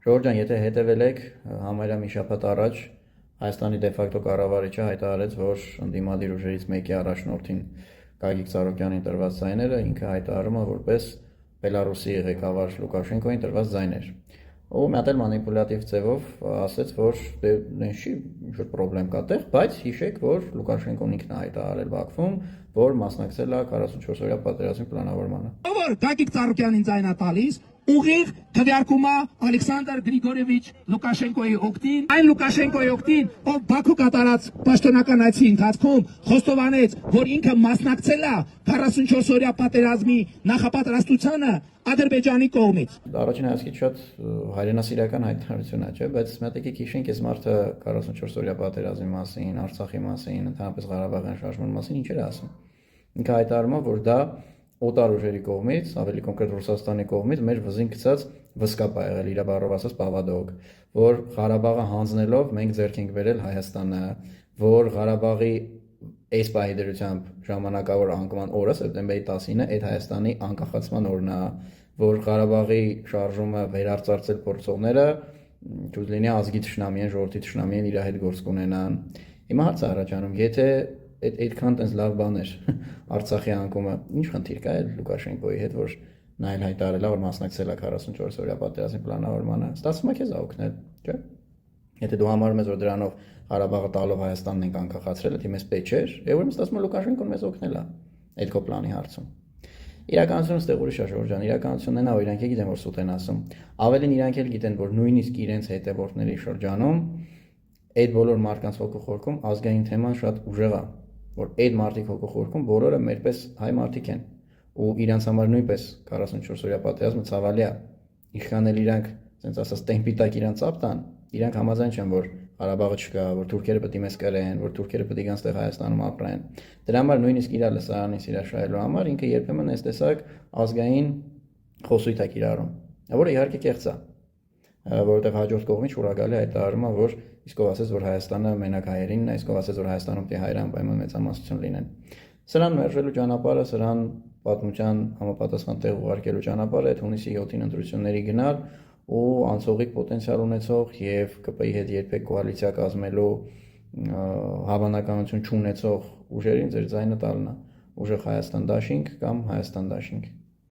Ժողովուրդ ջան, եթե հետևել եք համարյա մի շաբաթ առաջ Հայաստանի դեֆակտո կառավարիչը հայտարարեց, որ ընդդիմադիր ուժերից մեկի առաջնորդին Գագիկ Ծառուկյանին տրված ձայները ինքը հայտարարում է որպես Բելարուսի ղեկավար Լուկաշենկոյին տրված ձայներ։ Ու մի հատ էլ մանիպուլյատիվ ձևով ասաց, որ դե չի ինչ-որ խնդրեմ կա տեղ, բայց հիշեք, որ Լուկաշենկոն ինքն է հայտարարել Բաքվում, որ մասնակցել է 44-օրյա պատերազմի պլանավորմանը։ Որ Գագիկ Ծառուկյանին ձայնա տալիս, ուղիղ քվեարկում է Ալեքսանդր Գրիգորիևիչ Լուկաշենկոյի օգտին, այն Լուկաշենկոյի օգտին, ով Բաքու կատարած պաշտոնական այցի ընթացքում խոստովանեց, որ ինքը մասնակցել է 44-օրյա պատերազմի նախապատրաստությանը Ադրբեջանի կողմից։ Առաջին հայացքից շատ հայրենասիրական հայտարարություն է, չէ՞, բայց մտածեք հիշենք, այս մարդը 44-օրյա պատերազմի մասին, Արցախի մասին, ընդհանրապես Ղարաբաղյան շարժման մասին ինչեր է ասում։ Ինքը հայտարարում է, որ դա օտար ուժերի կողմից, ավելի կոնկրետ Ռուսաստանի կողմից մեր վզին գցած վսկապ է եղել, իր բառով ասած պավադոգ, որ Ղարաբաղը հանձնելով մենք ձեռք ենք բերել Հայաստանը, որ Ղարաբաղի այս պահի դրությամբ ժամանակավոր անկման օրը սեպտեմբերի 10-ը այդ Հայաստանի անկախացման օրն է, որ Ղարաբաղի շարժումը վերարծարծել փորձողները ճուտ լինի ազգի թշնամի են, ժողովրդի թշնամի են, իր հետ գործ կունենան։ Հիմա հարց է առաջանում, եթե այդքան տենց լավ բաներ Արցախի անկումը, ինչ խնդիր կա այդ Լուկաշենկոյի հետ, որ նա էլ հայտարարել է, որ մասնակցել է 44-օրյա պատերազմի պլանավորմանը, ստացվում է քեզ օգնել, չէ՞։ Եթե դու համարում ես, որ դրանով Ղարաբաղը տալով Հայաստանն ենք անկախացրել, դա մեզ պետք չէր, եւ ուրեմն ստացվում է Լուկաշենկոն մեզ օգնել է այդ քո պլանի հարցում։ Իրականությունը ստեղ ուրիշ է, Ժողովուրդ ջան, իրականությունն է նա, որ իրանք գիտեն, որ սուտ են ասում։ Ավելին իրանք էլ գիտեն, որ նույնիսկ իրենց հետևորդների շրջանում այդ բոլոր մարդկանց հոգուխորքում ազգային թեման շատ ուժեղ է, որ այդ մարդիկ հոգուխորքում բոլորը մերպես հայ մարդիկ են ու իրանց համար նույնպես 44-օրյա պատերազմը ցավալի է։ Ինչքան էլ իրանք, ասենց ասած, տեմպի տակ իրանց ապտան, իրանք համաձայն չեն, որ Ղարաբաղը չկա, որ թուրքերը պետք է մեզ կրեն, որ թուրքերը պետք է գան ստեղ Հայաստանում ապրեն։ Դրա համար նույնիսկ իր լսարանից հրաշայելու համար ինքը երբեմն այս տեսակ ազգային խոսույթ է կիրառում, որը իհարկե կեղծ է, որովհետև հաջորդ կողմից շուրագալի հայտարարում է, որ իսկով ասեց, որ Հայաստանը մենակ հայերինն է, իսկով ասեց, որ Հայաստանում պետք է հայերը անպայման մեծամասնություն լինեն։ Սրան մերժելու ճանապարհը, սրան պատմության համապատասխան տեղ ուղարկելու ճանապարհը այդ հունիսի 7-ին ընտրությունների գնալ ու անցողիկ պոտենցիալ ունեցող եւ ԿՊ-ի հետ երբեք կոալիցիա կազմելու հավանականություն չունեցող ուժերին ձեր ձայնը տալն է։ Ուժեղ Հայաստան դաշինք կամ Հայաստան դաշինք։